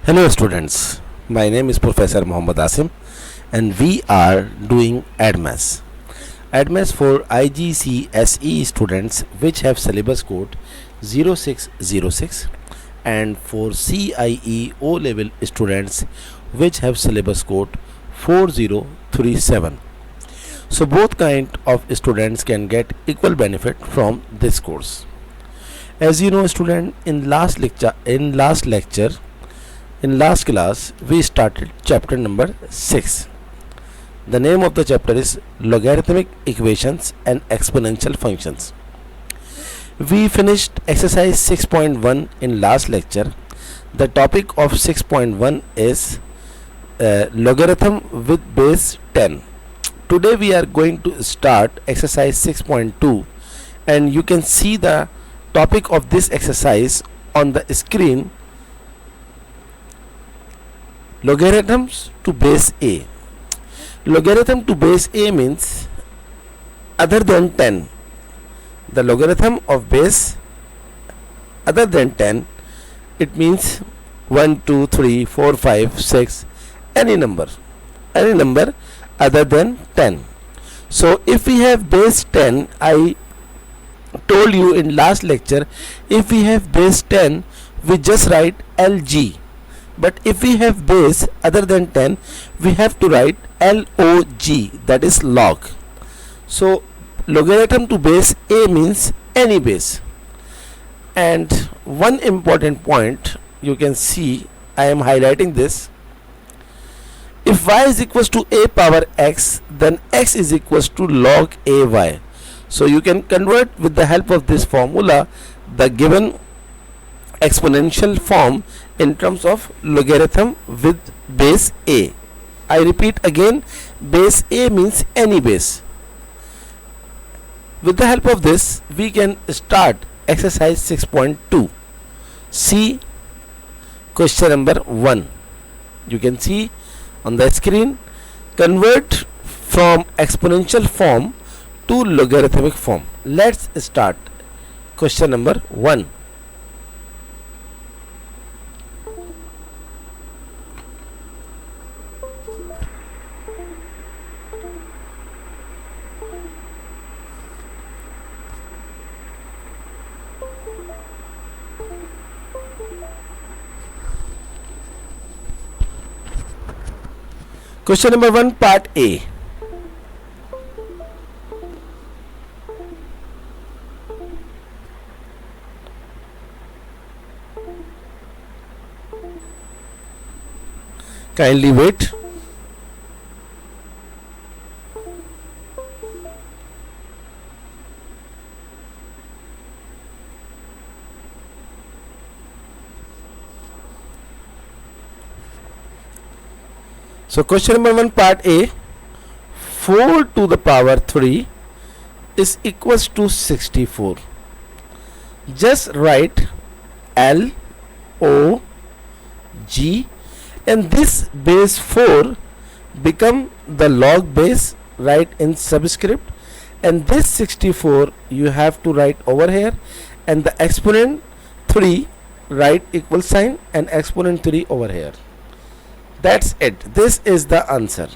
Hello students, my name is Professor Muhammad Asim and we are doing ADMAS. ADMAS for IGCSE students which have syllabus code 0606 and for CIE O level students which have syllabus code 4037. So both kind of students can get equal benefit from this course. As you know student, in last class we started chapter number 6. The name of the chapter is Logarithmic Equations and Exponential Functions. We finished exercise 6.1 in last lecture. The topic of 6.1 is logarithm with base 10. Today we are going to start exercise 6.2 and you can see the topic of this exercise on the screen. Logarithms to base a. Logarithm to base a means other than 10. The logarithm of base other than 10, it means 1, 2, 3, 4, 5, 6, any number other than 10. So if we have base 10, I told you in last lecture, if we have base 10 we just write LG, but if we have base other than 10 we have to write log, that is log. So logarithm to base a means any base. And one important point you can see, I am highlighting this. If y is equals to a power x, then x is equals to log ay. So you can convert with the help of this formula the given exponential form in terms of logarithm with base a. I repeat again, base a means any base. With the help of this we can start exercise 6.2. See question number 1. You can see on the screen, convert from exponential form to logarithmic form. Let's start question number 1. Question number 1, part A. Kindly wait. So question number 1, part A, 4 to the power 3 is equals to 64. Just write L O G and this base 4 become the log base, write in subscript, and this 64 you have to write over here, and the exponent 3 write equal sign and exponent 3 over here. That's it. This is the answer.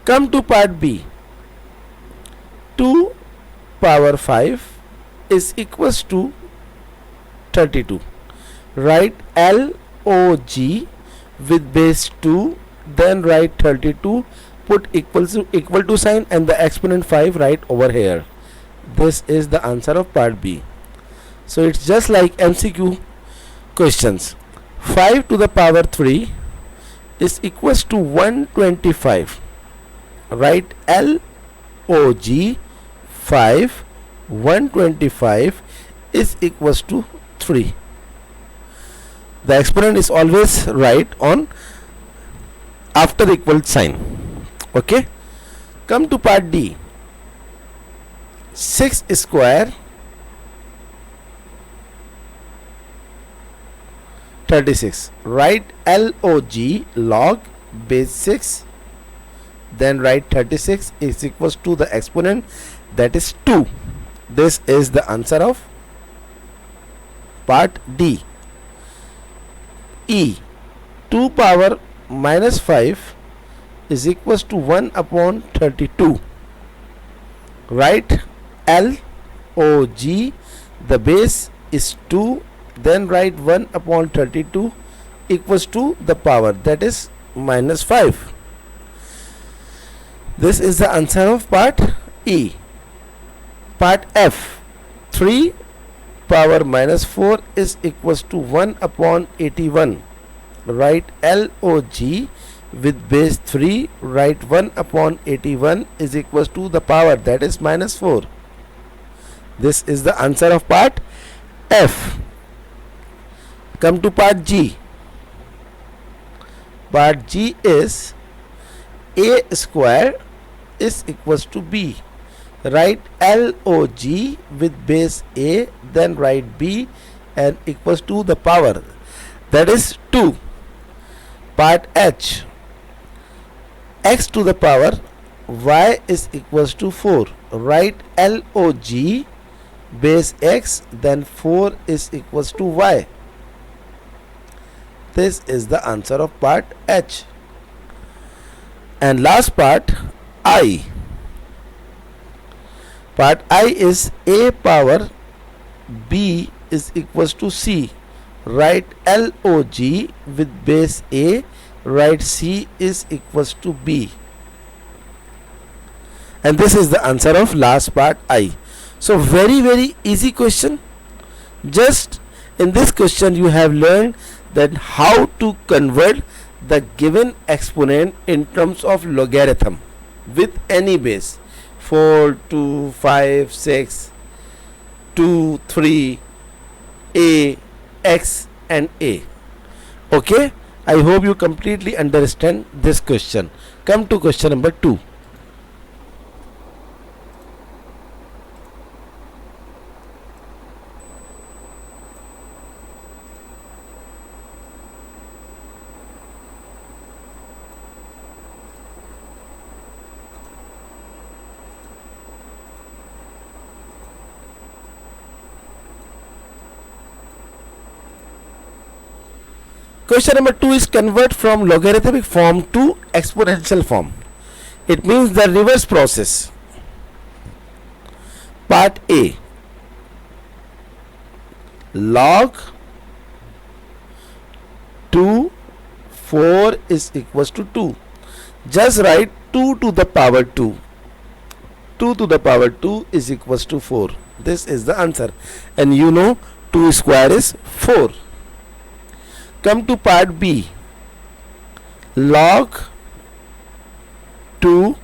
Come to part B. 2 power 5 is equals to 32. Write log with base 2, then write 32, put equal to sign and the exponent 5 right over here. This is the answer of part B. So it's just like MCQ questions. 5 to the power 3 is equals to 125. Write log 5, 125 is equals to 3. The exponent is always right on after equal sign. Okay, come to part D. 6 square 36. Write log base 6, then write 36 is equals to the exponent, that is 2. This is the answer of part D. E, 2 power minus 5 is equals to 1 upon 32. Write log, the base is 2, then write 1 upon 32 equals to the power, that is minus 5. This is the answer of part E. Part F, 3 power minus 4 is equals to 1 upon 81. Write log, with base 3 write 1 upon 81 is equals to the power, that is minus 4. This is the answer of part F. Come to part G. Part G is a square is equals to b. Write log with base a, then write b and equals to the power, that is 2. Part H, x to the power y is equals to 4. Write log base x, then 4 is equals to y. This is the answer of part H. And last part I. Part I is a power b is equals to c. Write log with base a, write c is equals to b. And this is the answer of last part I. So very easy question. Just in this question you have learned that how to convert the given exponent in terms of logarithm with any base, 4, 2, 5, 6, 2, 3, a, x and a. Okay, I hope you completely understand this question. Come to question number 2. Question number 2 is convert from logarithmic form to exponential form. It means the reverse process. Part A, log 2 4 is equals to 2. Just write 2 to the power 2. 2 to the power 2 is equals to 4. This is the answer. And you know 2 square is 4. Come to part B. Log 2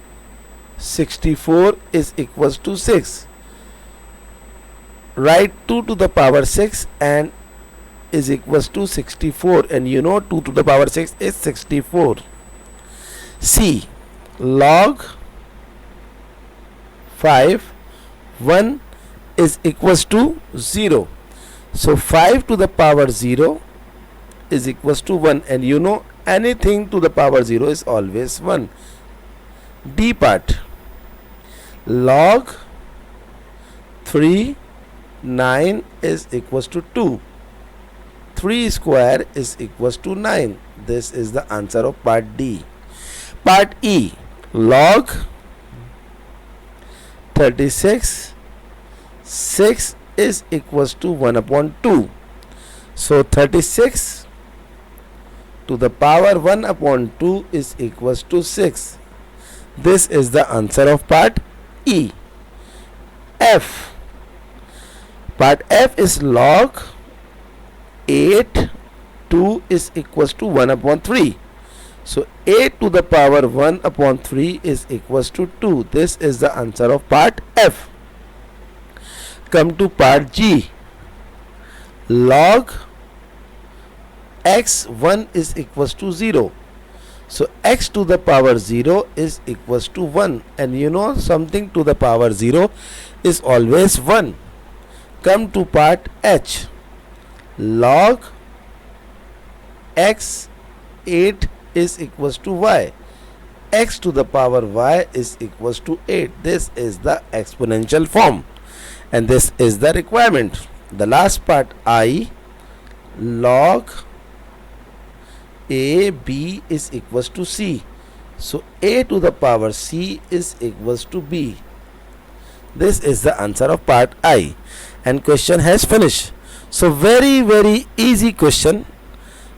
64 is equals to 6. Write 2 to the power 6 and is equals to 64, and you know 2 to the power 6 is 64. C. Log 5 1 is equals to 0. So 5 to the power 0 is equals to 1, and you know anything to the power 0 is always 1. D part. Log 3 9 is equals to 2. 3 square is equals to 9. This is the answer of part D. Part E. Log 36 6 is equals to 1 upon 2. So 36 to the power 1 upon 2 is equals to 6. This is the answer of part E. F. Part F is log 8 2 is equals to 1 upon 3. So 8 to the power 1 upon 3 is equals to 2. This is the answer of part F. Come to part G. Log x 1 is equals to 0. So x to the power 0 is equals to 1, and you know something to the power 0 is always 1. Come to part H. Log x 8 is equals to y. X to the power y is equals to 8. This is the exponential form, and this is the requirement. The last part I. Log AB is equals to C. So A to the power C is equals to B. This is the answer of part I, and question has finished. So very easy question.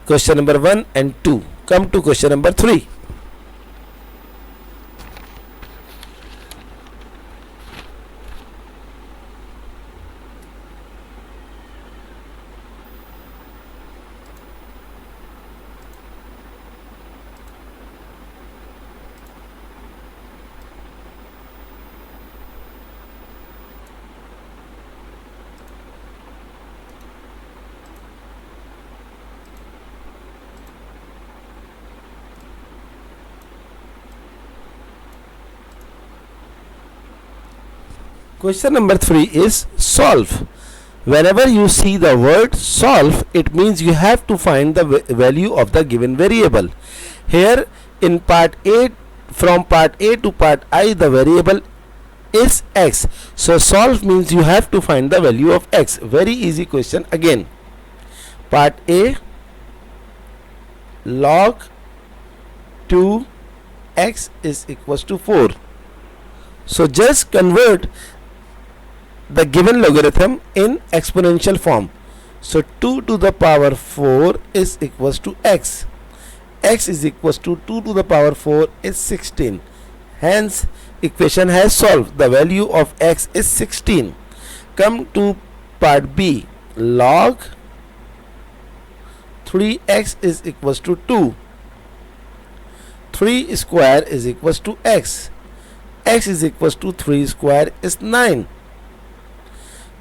Question number 1 and 2. Come to question number 3. Question number 3 is solve. Whenever you see the word solve, it means you have to find the value of the given variable. Here in part A, from part A to part I, the variable is x. So solve means you have to find the value of x. Very easy question again. Part A, log 2 x is equals to 4. So just convert the given logarithm in exponential form. So 2 to the power 4 is equals to x. X is equals to 2 to the power 4 is 16. Hence equation has solved. The value of x is 16. Come to part B. Log 3x is equals to 2. 3 square is equals to x. X is equals to 3 square is 9.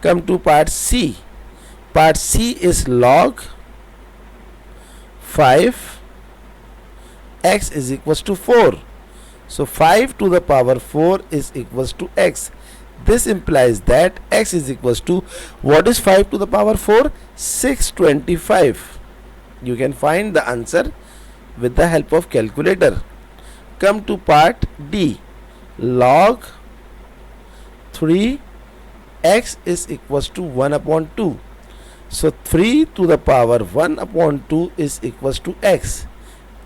Come to part C. Part C is log 5 x is equals to 4. So 5 to the power 4 is equals to x. This implies that x is equals to, what is 5 to the power 4? 625. You can find the answer with the help of calculator. Come to part D. Log 3 x is equals to 1 upon 2. So 3 to the power 1 upon 2 is equals to x.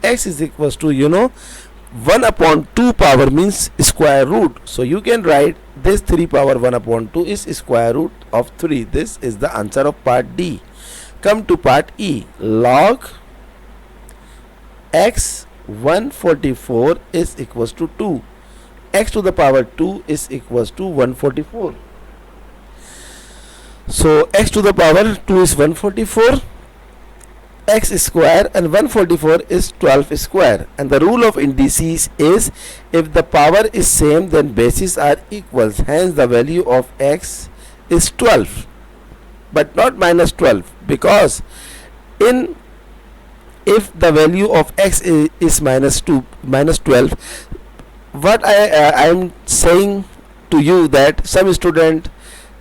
X is equals to, 1 upon 2 power means square root. So you can write this 3 power 1 upon 2 is square root of 3. This is the answer of part D. Come to part E. Log x 144 is equals to 2. X to the power 2 is equals to 144. So x to the power 2 is 144, x square, and 144 is 12 square. And the rule of indices is, if the power is same then bases are equals. Hence the value of x is 12, but not minus 12, because if the value of x is minus 12, what I am saying to you, that some student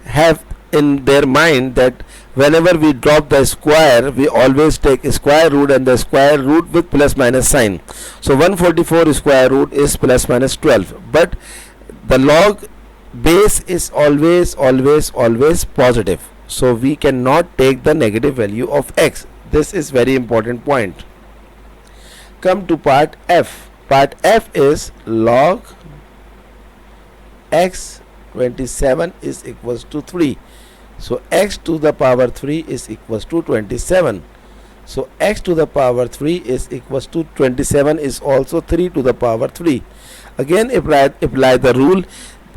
have in their mind that whenever we drop the square, we always take a square root and the square root with plus minus sign. So 144 square root is plus minus 12, but the log base is always positive. So we cannot take the negative value of x. This is very important point. Come to part F. Part F is log x 27 is equals to 3. So x to the power 3 is equals to 27. So x to the power 3 is equals to 27 is also 3 to the power 3. Again apply the rule.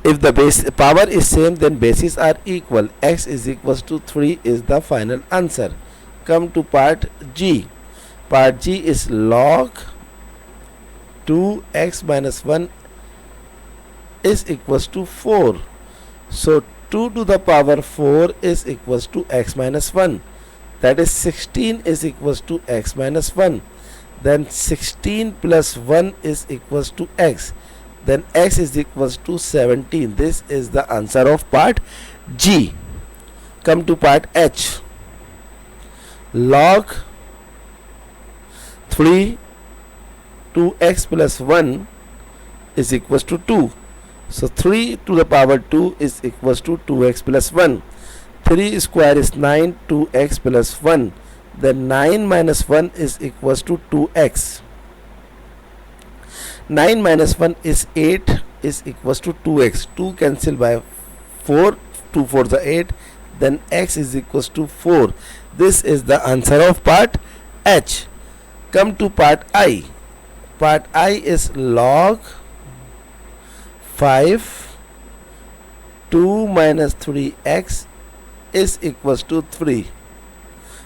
If the base power is same then bases are equal. X is equals to 3 is the final answer. Come to part G. Part G is log 2x minus 1 is equals to 4. So 2 to the power 4 is equals to x minus 1. That is 16 is equals to x minus 1. Then 16 plus 1 is equals to x. Then x is equals to 17. This is the answer of part G. Come to part H. Log 3 2x plus 1 is equals to 2. So 3 to the power 2 is equals to 2x plus 1. 3 square is 9, 2x plus 1. then 9 minus 1 is equals to 2x. 9 minus 1 is 8 is equals to 2x. 2 cancel by 4, 2 4 is 8, then x is equals to 4. This is the answer of part H. Come to part I. Part I is log 5 2 minus 3x is equals to 3.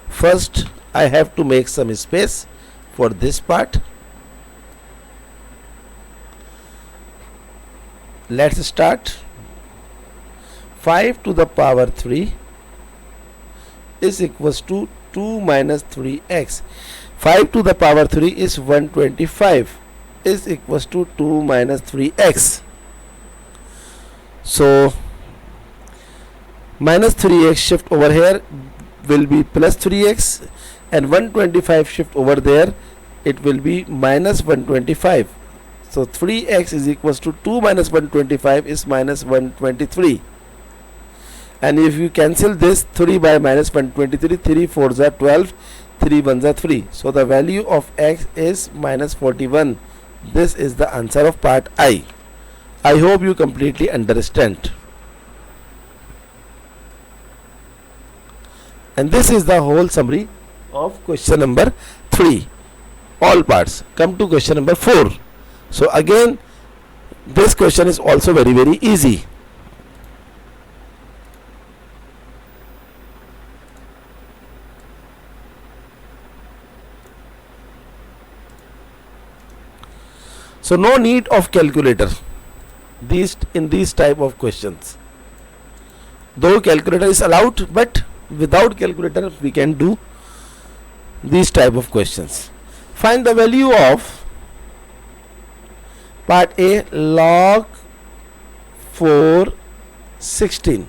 First I have to make some space for this part. Let's start. 5 to the power 3 is equals to 2 minus 3x. 5 to the power 3 is 125 is equals to 2 minus 3x. So minus 3x shift over here will be plus 3x, and 125 shift over there, it will be minus 125. So 3x is equals to 2 minus 125 is minus 123. And if you cancel this 3 by minus 123, 3 4s are 12, 3 1s are 3. So the value of x is minus 41. This is the answer of part I. I hope you completely understand. And this is the whole summary of question number 3. All parts. Come to question number 4. So again, this question is also very easy. So no need of calculator in these type of questions. Though calculator is allowed, but without calculator we can do these type of questions. Find the value of part A, log 4 16.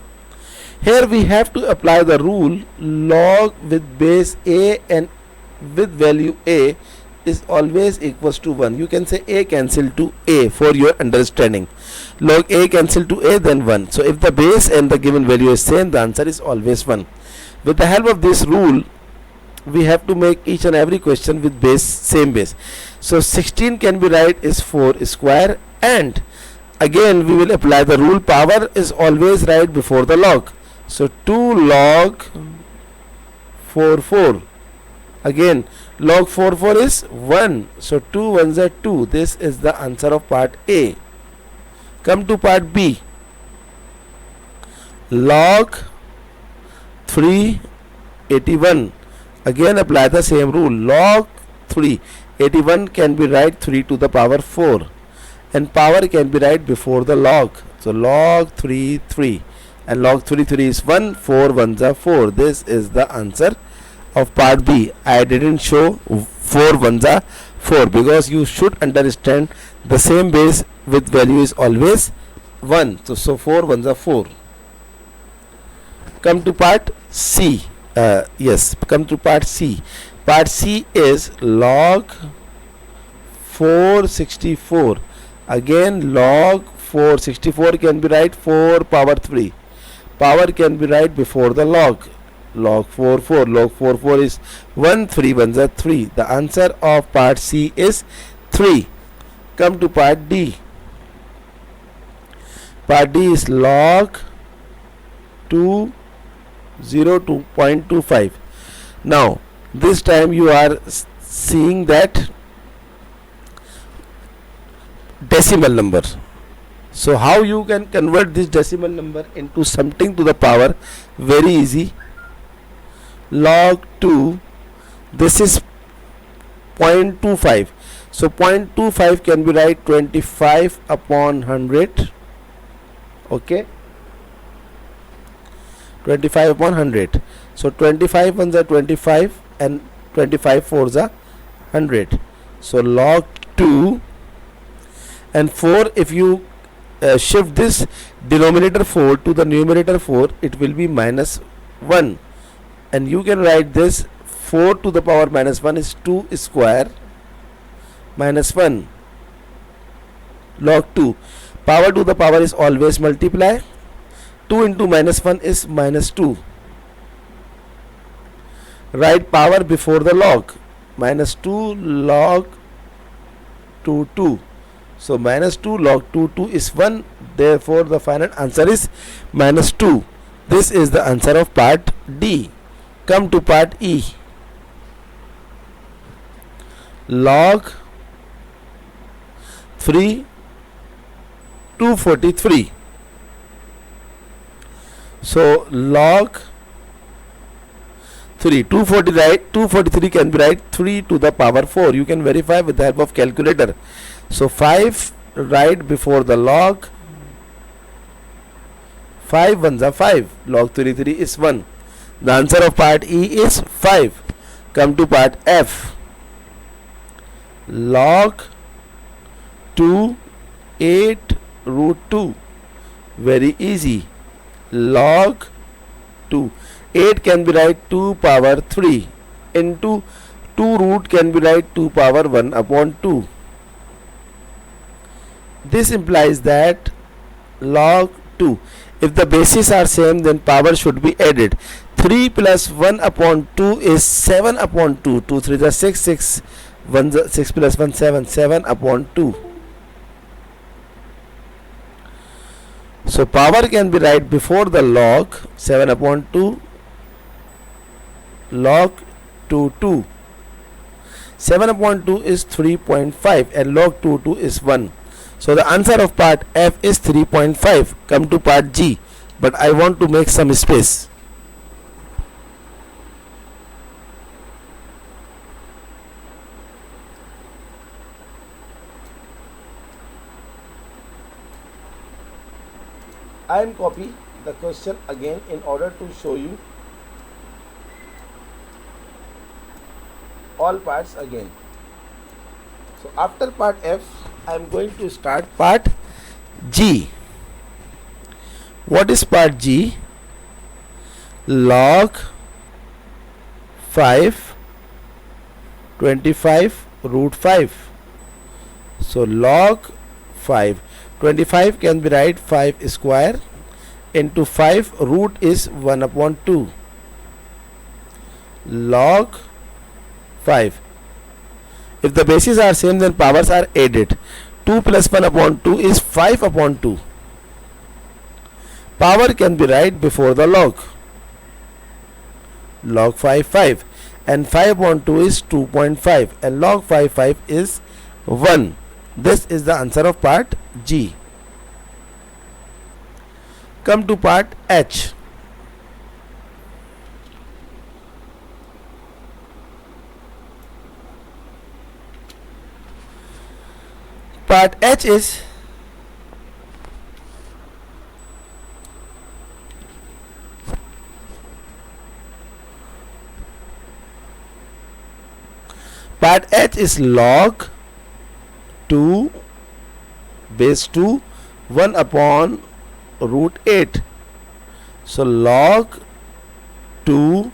Here we have to apply the rule log with base A and with value A is always equals to 1. You can say A cancel to A for your understanding. Log A cancel to A, then 1. So if the base and the given value is same, the answer is always 1. With the help of this rule, we have to make each and every question with base, same base. So 16 can be right is 4 square, and again we will apply the rule power is always right before the log. So 2 log 4 4. Again log 4 4 is 1. So 2 1s are 2. This is the answer of part A. Come to part B. Log 3 81. Again apply the same rule. Log 3 81 can be right 3 to the power 4, and power can be right before the log. So log 3 3, and log 3 3 is 1. 4 1s are 4. This is the answer of part B. I didn't show 4 1s are 4 because you should understand the same base with value is always 1. So 4 1s are 4. Come to part C. Come to part C. Part C is log 464. Again log 464 can be right 4 power 3. Power can be right before the log. Log 4 4. Log 4 4 is 1. 3 1s are 3. The answer of part C is 3. Come to part D. Part D is log 202.25. Now this time you are seeing that decimal number. So how you can convert this decimal number into something to the power? Very easy. Log 2, this is 0.25. So 0.25 can be right 25 upon 100. Okay, 25 upon 100. So 25 ones are 25 and 25 fours are 100. So log 2 and 4, if you shift this denominator 4 to the numerator 4, it will be minus 1, and you can write this 4 to the power minus 1 is 2 square minus 1. Log 2, power to the power is always multiply. 2 into minus 1 is minus 2. write power before the log. Minus 2 log 2. So minus 2 log 2 is 1. Therefore the final answer is minus 2. This is the answer of part D. Come to part E. Log 3 243. So log 3 243 can be write 3 to the power 4. You can verify with the help of calculator. So 5 right before the log. 5 ones are 5. Log 3 is 1. The answer of part E is 5. Come to part F. Log 2 8 root 2. Very easy. Log 2. 8 can be write 2 power 3 into 2 root can be write 2 power 1 upon 2. This implies that log 2, if the bases are same, then power should be added. 3 plus 1 upon 2 is 7 upon 2. 2 3 is 6, 6 plus 1 7, 7 upon 2. So power can be write before the log. 7 upon 2 log 2. 7 upon 2 is 3.5 and log 2 is 1. So the answer of part F is 3.5. Come to part G, but I want to make some space. I am copy the question again in order to show you all parts again. So after part F, I am going to start part G. What is part G? Log 5 25 root 5. So log 5 25 can be write 5 square into 5 root is 1 upon 2. Log 5. If the bases are same, then powers are added. 2 plus 1 upon 2 is 5 upon 2. Power can be write before the log. Log 5 and 5 upon 2 is 2.5 and log 5 is 1. This is the answer of part G. Come to part H. Part H is log 2 base 2 1 upon root 8. So log 2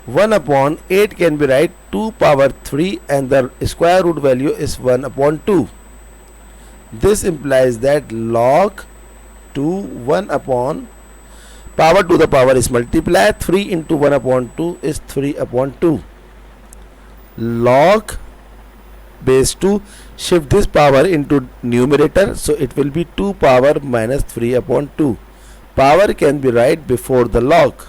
1 upon 8 can be write 2 power 3 and the square root value is 1 upon 2. This implies that log 2 1 upon power to the power is multiply 3 into 1 upon 2 is 3 upon 2. Log base 2, shift this power into numerator, so it will be 2 power minus 3 upon 2. Power can be write before the log,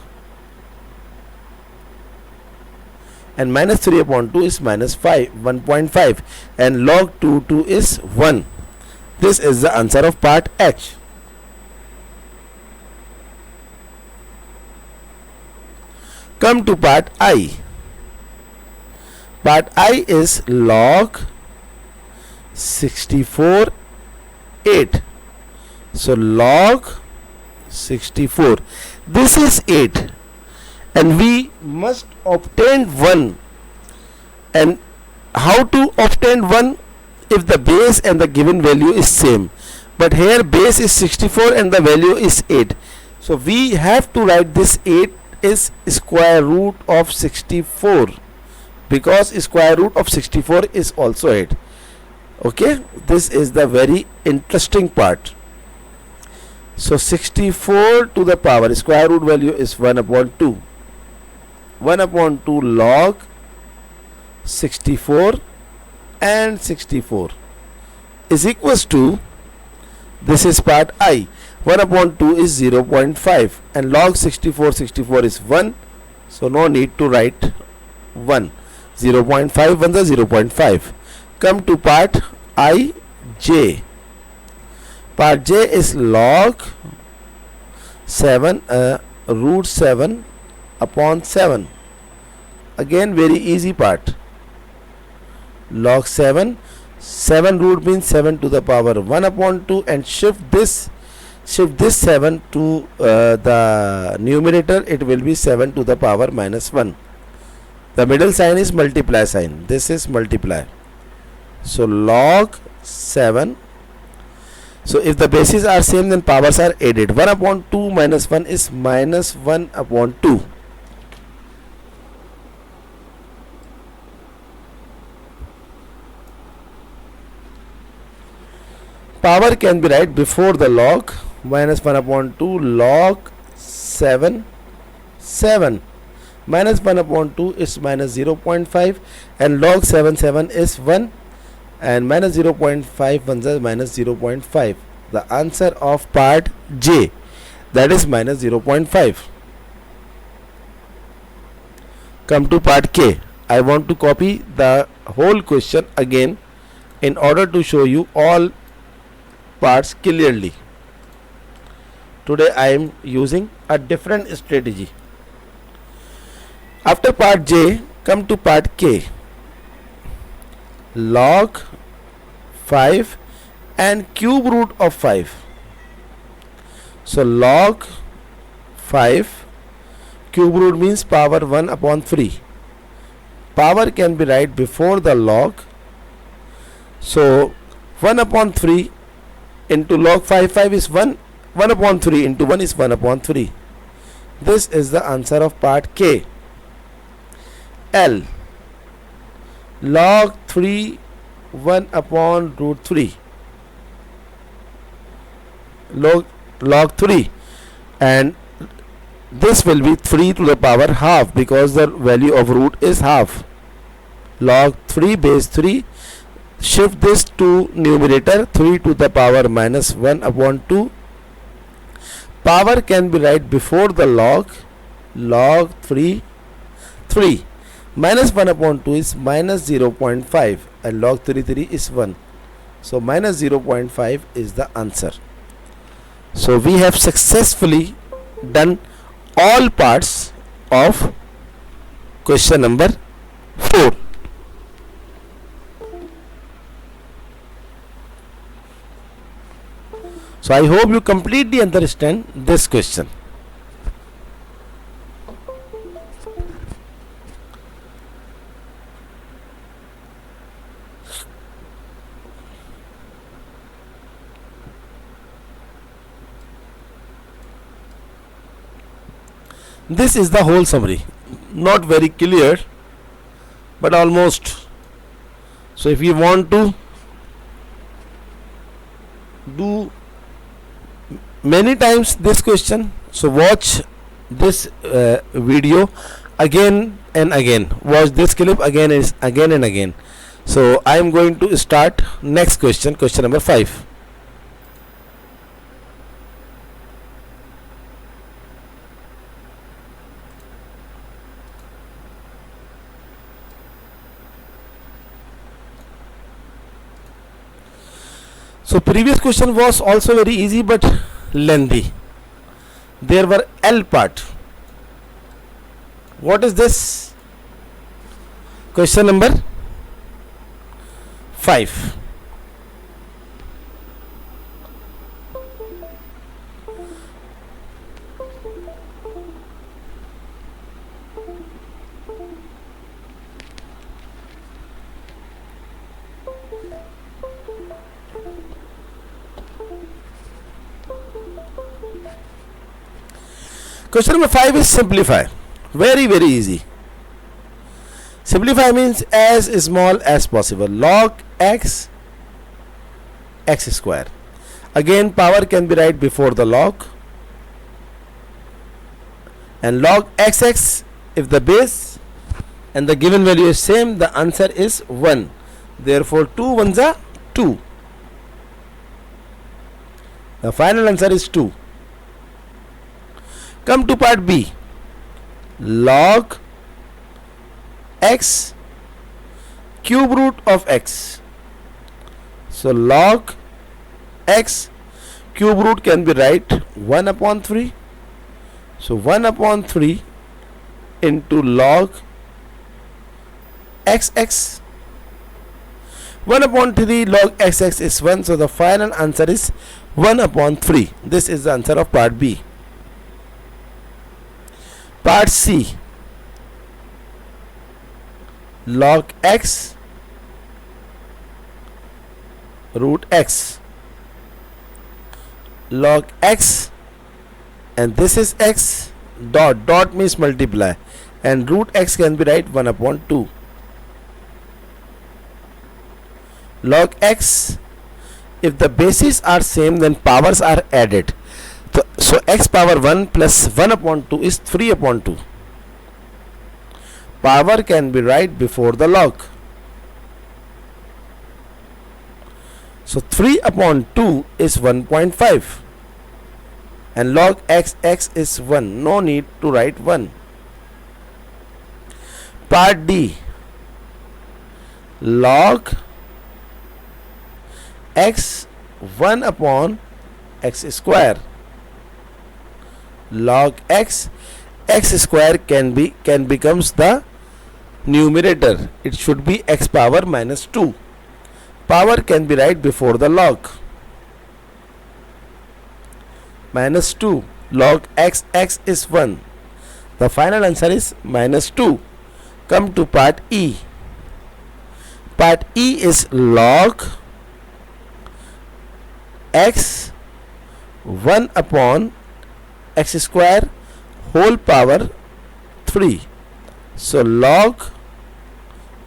and minus 3 upon 2 is minus 1.5 and log 2 is 1. This is the answer of part H. Come to part I. Part I is log 64 8. So log 64, this is 8 and we must obtain 1. And how to obtain 1? If the base and the given value is same, but here base is 64 and the value is 8, so we have to write this 8 is square root of 64, because square root of 64 is also 8. Okay, this is the very interesting part. So 64 to the power square root value is 1 upon 2. 1 upon 2 log 64 and 64 is equals to, this is part I, 1 upon 2 is 0.5 and log 64 is 1, so no need to write 1. 0.5 1 the 0.5. Come to part IJ. Part J is log 7 root 7 upon 7. Again very easy part. Log 7 root means 7 to the power 1 upon 2, and shift this 7 to the numerator, it will be 7 to the power minus 1. The middle sign is multiply sign. This is multiply. So log 7. So if the bases are same, then powers are added. 1 upon 2 minus 1 is minus 1 upon 2. Power can be right before the log. Minus 1 upon 2 log 7 minus 1 upon 2 is minus 0.5, and log 7 is 1, and minus 0.5 1 is minus 0.5. The answer of part J, that is minus 0.5. Come to part K. I want to copy the whole question again in order to show you all parts clearly. Today I am using a different strategy. After part J, come to part K. Log 5 and cube root of 5. So log 5 cube root means power 1 upon 3. Power can be right before the log. So 1 upon 3 into log 5 is 1. 1 upon 3 into 1 is 1 upon 3. This is the answer of part K. L. Log 3 1 upon root 3. Log 3, and this will be 3 to the power half because the value of root is half. Log 3 base 3. Shift this to numerator, 3 to the power minus 1 upon 2. Power can be right before the log. Log 3 minus 1 upon 2 is minus 0.5, and log 3 is 1. So minus 0.5 is the answer. So we have successfully done all parts of question number 4. So I hope you completely understand this question. This is the whole summary. Not very clear, but almost. So if you want to do many times this question, so watch this video again and again. Watch this clip again and again. So I am going to start next question, question number 5. So previous question was also very easy but lengthy. There were L part. What is this? Question number 5. Question number 5 is simplify. Very easy. Simplify means as small as possible. Log x square. Again power can be right before the log, and log x If the base and the given value is same, the answer is 1. Therefore 2 ones are 2. The final answer is 2. Come to part B. Log x cube root of x. So log x cube root can be write 1 upon 3. So 1 upon 3 into log xx. 1 upon 3 log xx is 1. So the final answer is 1 upon 3. This is the answer of part B. Part C. Log x root x. Log x, and this is x, dot means multiply, and root x can be write 1 upon 2. Log x, if the bases are same, then powers are added. So x power 1 plus 1 upon 2 is 3 upon 2. Power can be write before the log. So 3 upon 2 is 1.5, and log xx is 1. No need to write 1. Part D. Log x 1 upon x square. Log x square can becomes the numerator. It should be x power minus 2. Power can be right before the log. Minus 2. Log xx is 1. The final answer is minus 2. Come to part E. Part E is log x 1 upon x square whole power 3. So log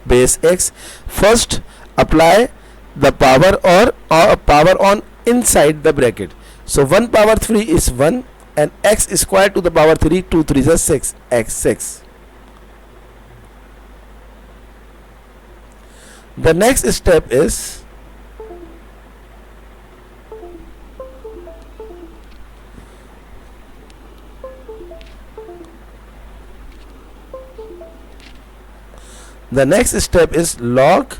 base x. First apply the power or power on inside the bracket. So 1 power 3 is 1, and x square to the power 3, 2 3s are 6, x6. The next step is log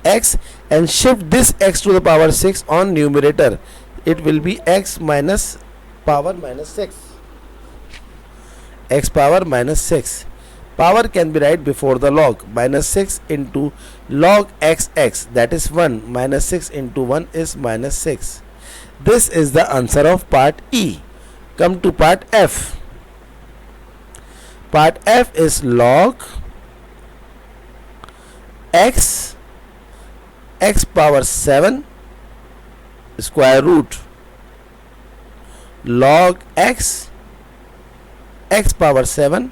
x and shift this x to the power 6 on numerator. It will be x minus power minus 6. X power minus 6. Power can be right before the log. Minus 6 into log xx, that is 1. Minus 6 into 1 is minus 6. This is the answer of part E. Come to part F. Part F is log x power 7 square root. Log x power 7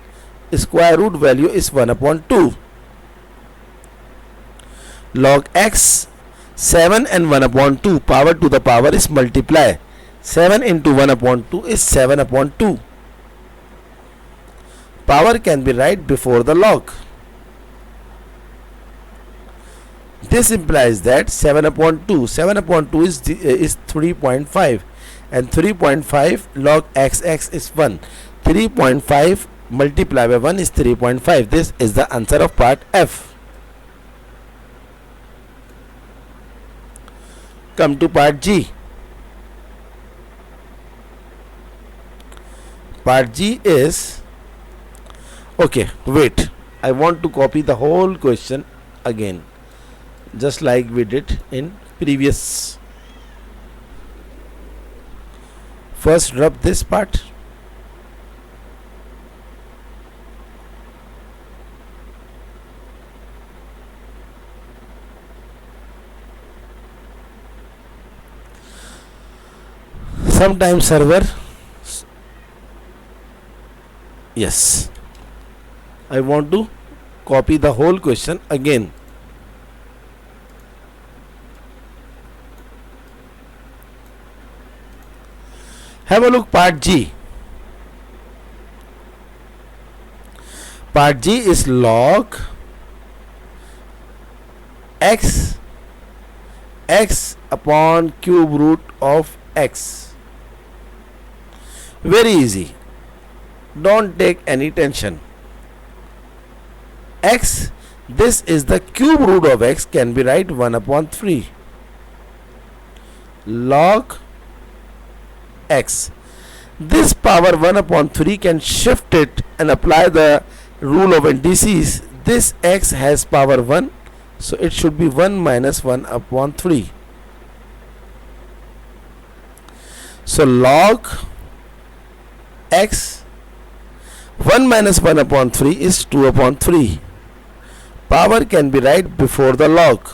square root value is 1 upon 2. Log x 7 and 1 upon 2, power to the power is multiply. 7 into 1 upon 2 is 7 upon 2. Power can be right before the log. This implies that 7 upon 2 is 3.5, and 3.5 log xx is 1. 3.5 multiplied by 1 is 3.5. This is the answer of part F. Come to part G. Part G is, okay, wait, I want to copy the whole question again, just like we did in previous. First rub this part. Sometimes server, yes, I want to copy the whole question again. Have a look part G. Part G is log x upon cube root of x. Very easy. Don't take any tension. X, this is the cube root of x, can be write 1 upon 3. Log x. This power 1 upon 3 can shift it and apply the rule of indices. This x has power 1, so it should be 1 minus 1 upon 3. So log x, 1 minus 1 upon 3 is 2 upon 3. Power can be right before the log.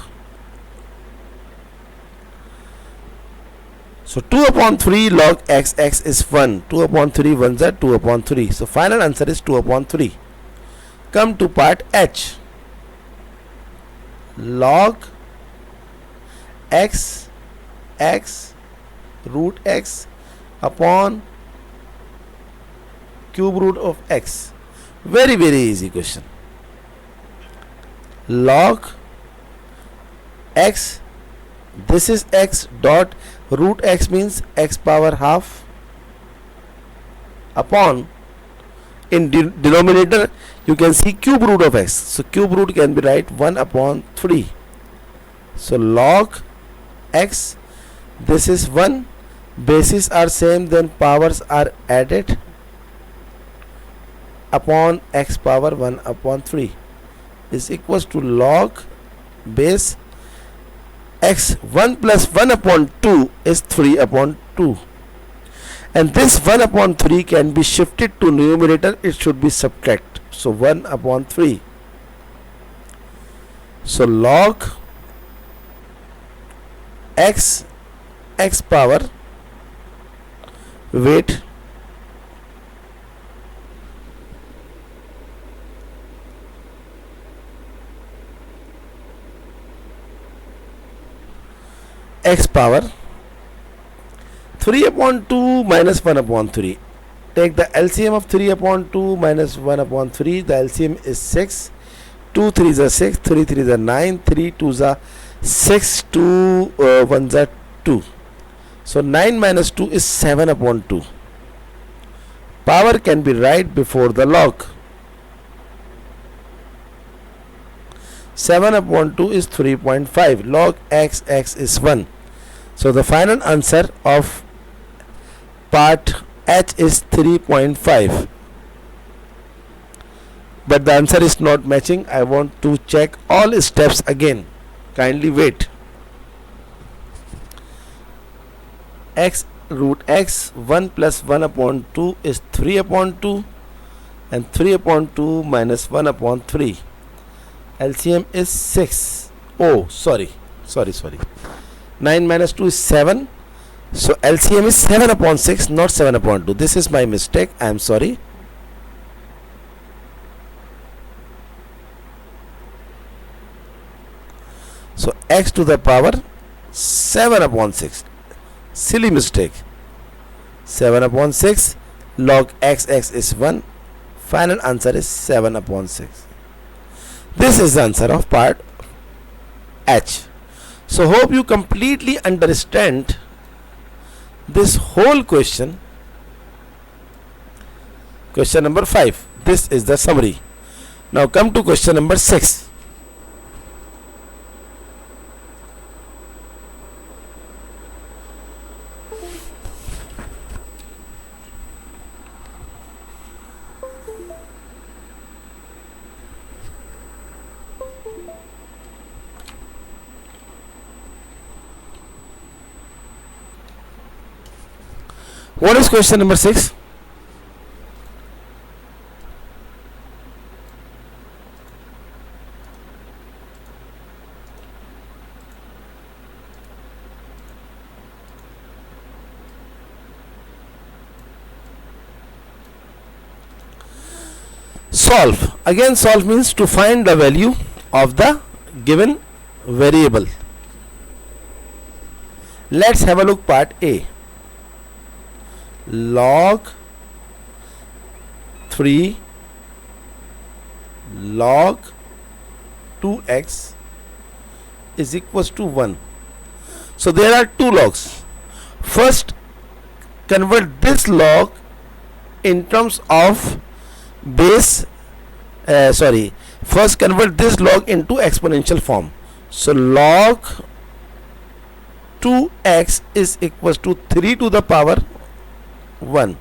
So 2 upon 3 log x is 1. 2 upon 3 1s are 2 upon 3. So final answer is 2 upon 3. Come to part H. Log x root x upon cube root of x. Very easy question. Log x, this is x dot root x means x power half upon, in denominator you can see cube root of x, so cube root can be right 1 upon 3. So log x, this is 1, bases are same, then powers are added, upon x power 1 upon 3 is equals to log base x, 1 plus 1 upon 2 is 3 upon 2, and this 1 upon 3 can be shifted to numerator, it should be subtract, so 1 upon 3. So log x power weight x power 3 upon 2 minus 1 upon 3. Take the LCM of 3 upon 2 minus 1 upon 3. The LCM is 6. 2 3s are 6, 3 3s are 9, 3 2s are 6, 2 1s are 2. So 9 minus 2 is 7 upon 2. Power can be right before the log. 7 upon 2 is 3.5. Log x is 1. So the final answer of part H is 3.5. But the answer is not matching. I want to check all steps again. Kindly wait. X root x, 1 plus 1 upon 2 is 3 upon 2, and 3 upon 2 minus 1 upon 3. LCM is 6. Oh, sorry. 9 minus 2 is 7. So LCM is 7 upon 6, not 7 upon 2. This is my mistake. I am sorry. So x to the power 7 upon 6. Silly mistake. 7 upon 6. Log x is 1. Final answer is 7 upon 6. This is the answer of part H. So hope you completely understand this whole question. Question number 5. This is the summary. Now come to question number 6. What is question number 6? Solve. Again, solve means to find the value of the given variable. Let's have a look part A. log 3 log 2x is equals to 1. So there are two logs. First, convert this log in terms of base first convert this log into exponential form. So log 2x is equals to 3 to the power 1.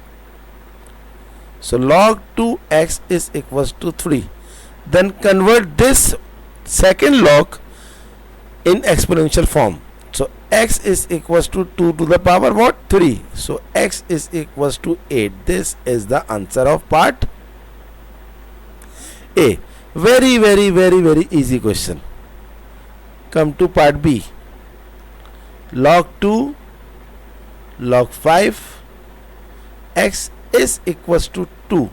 So log 2x is equals to 3. Then convert this second log in exponential form. So x is equals to 2 to the power what? 3. So x is equals to 8. This is the answer of part A. Very, very, very, very easy question. Come to part B. Log 2 log 5 x is equals to 2.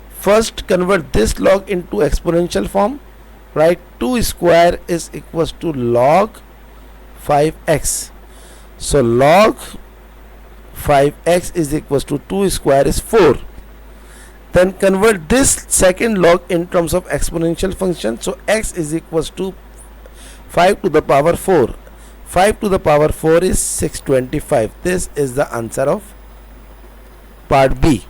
First convert this log into exponential form. Write 2 square is equals to log 5x. So log 5x is equals to 2 square is 4. Then convert this second log in terms of exponential function. So x is equals to 5 to the power 4. 5 to the power 4 is 625. This is the answer of part B.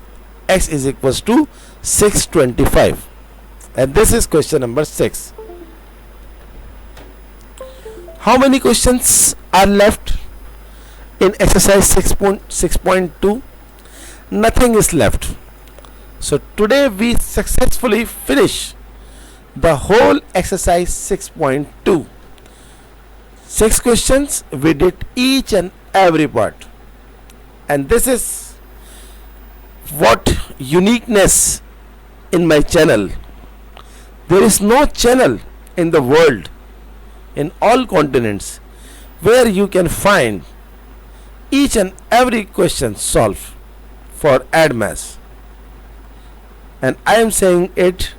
X is equals to 625. And this is question number 6. How many questions are left in exercise 6.2? Nothing is left. So today we successfully finish the whole exercise 6.2. 6 questions, we did each and every part. And this is what uniqueness in my channel. There is no channel in the world, in all continents, where you can find each and every question solved for ADMAS. And I am saying it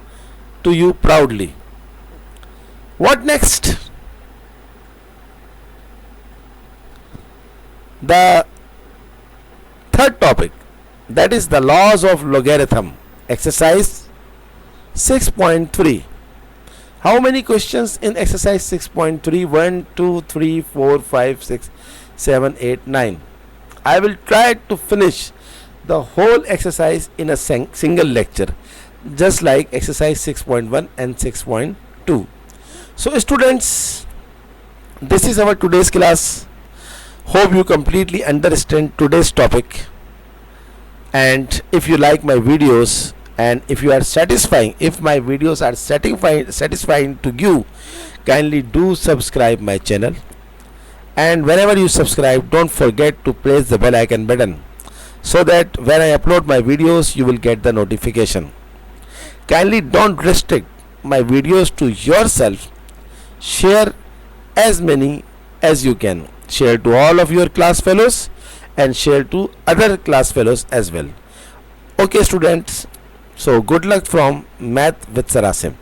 to you proudly. What next? The third topic, that is the laws of logarithm, exercise 6.3. How many questions in exercise 6.3? 1, 2, 3, 4, 5, 6, 7, 8, 9. I will try to finish the whole exercise in a single lecture, just like exercise 6.1 and 6.2. So students, this is our today's class. Hope you completely understand today's topic. And if you like my videos, and if you are satisfying, if my videos are satisfying to you, kindly do subscribe my channel. And whenever you subscribe, don't forget to press the bell icon button, so that when I upload my videos, you will get the notification. Kindly don't restrict my videos to yourself. Share as many as you can. Share to all of your class fellows and share to other class fellows as well. Okay students, so good luck from Math with Sir Asim.